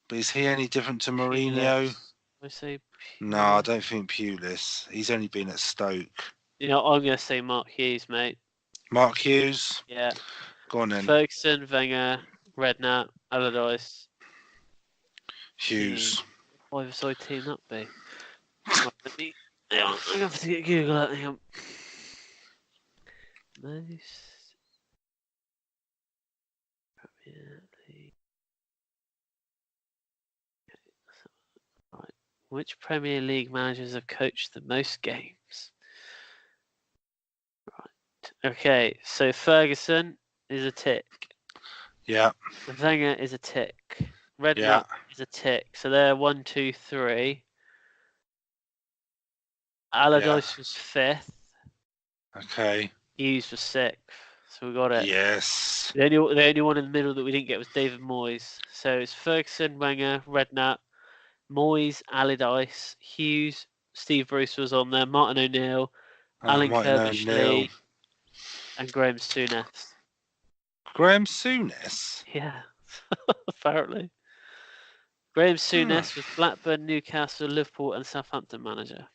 But is he any different to Mourinho? I say. No, I don't think Pulis. He's only been at Stoke. I'm going to say Mark Hughes, mate. Mark Hughes? Yeah. Go on then. Ferguson, Wenger, Redknapp, Allardyce. Hughes. Five-a-side team that be? I'm going to have to get Google out here. Most Premier League. Right. Which Premier League managers have coached the most games? Right. Okay, so Ferguson is a tick. Yeah. Wenger is a tick. Redknapp Yeah. is a tick. So they're 1, 2, 3. Allardyce was 5th. Okay. Hughes was 6th. So we got it. Yes. The only one in the middle that we didn't get was David Moyes. So it's Ferguson, Wenger, Redknapp, Moyes, Allardyce, Hughes, Steve Bruce was on there, Martin O'Neill, Alan Martin O'Neill. Kirbishley, and Graham Souness. Graham Souness? Yeah, apparently. Graham Souness was Blackburn, Newcastle, Liverpool, and Southampton manager.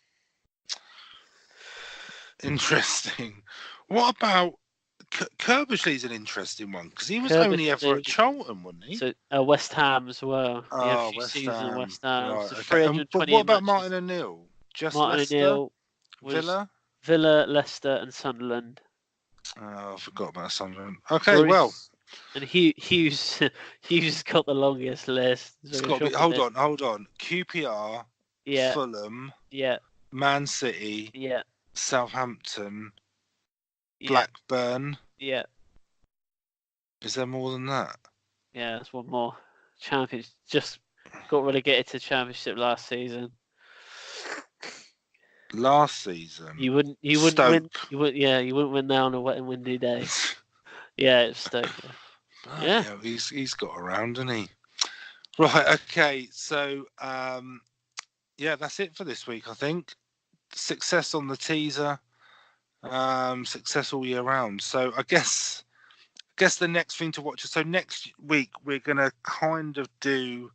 Interesting. What about Kirbishley's an interesting one because he was only ever at Charlton, wasn't he? So West Ham as well. Oh, West Ham. West Ham. Right, So okay. 320 But what about matches. Martin O'Neill? Just Martin Leicester? O'Neill was Villa, Leicester, and Sunderland. Oh, I forgot about Sunderland. Okay, well. And Hughes got the longest list. It's got to be, hold on. QPR, yeah. Fulham, yeah. Man City, yeah. Southampton, yeah. Blackburn. Yeah. Is there more than that? Yeah, there's one more. Champions just got relegated to Championship last season. Last season, you wouldn't win. You wouldn't win there on a wet and windy day. Yeah, it's Stoke. Yeah. He's got around, hasn't he? Right. Okay. So, that's it for this week. I think success on the teaser, success all year round. So I guess the next thing to watch. So next week we're gonna kind of do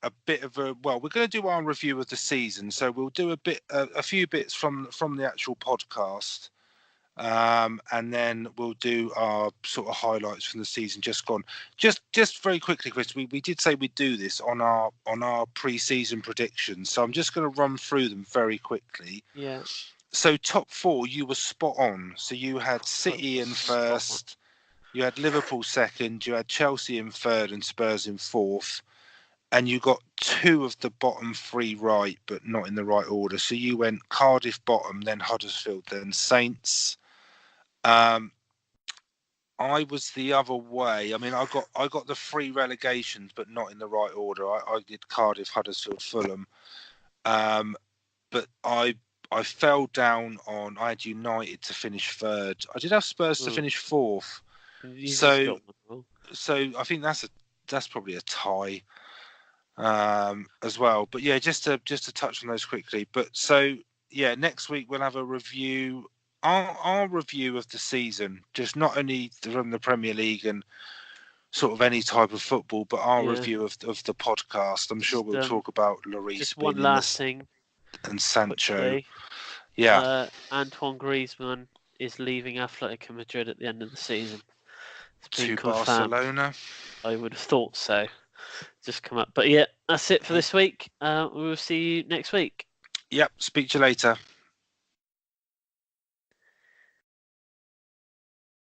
a bit of we're going to do our review of the season. So we'll do a few bits from the actual podcast, and then we'll do our sort of highlights from the season just gone. Just very quickly, Chris, we did say we'd do this on our pre-season predictions. So I'm just going to run through them very quickly. Yeah. So top 4, you were spot on. So you had City in first, you had Liverpool second, you had Chelsea in third, and Spurs in fourth. And you got 2 of the bottom 3 right, but not in the right order. So you went Cardiff bottom, then Huddersfield, then Saints. I was the other way. I mean, I got the 3 relegations, but not in the right order. I did Cardiff, Huddersfield, Fulham. But I fell down on. I had United to finish 3rd. I did have Spurs to finish 4th. So I think that's probably a tie. As well, but yeah, just to touch on those quickly. But so yeah, next week we'll have a review, our review of the season, just not only from the Premier League and sort of any type of football, but our review of the podcast. I'm sure we'll talk about Lloris. Just one last thing, and Sancho. Quickly. Yeah, Antoine Griezmann is leaving Atletico Madrid at the end of the season. It's been confirmed. Barcelona. I would have thought so. Just come up. But yeah, that's it for this week. We will see you next week. Yep. Speak to you later.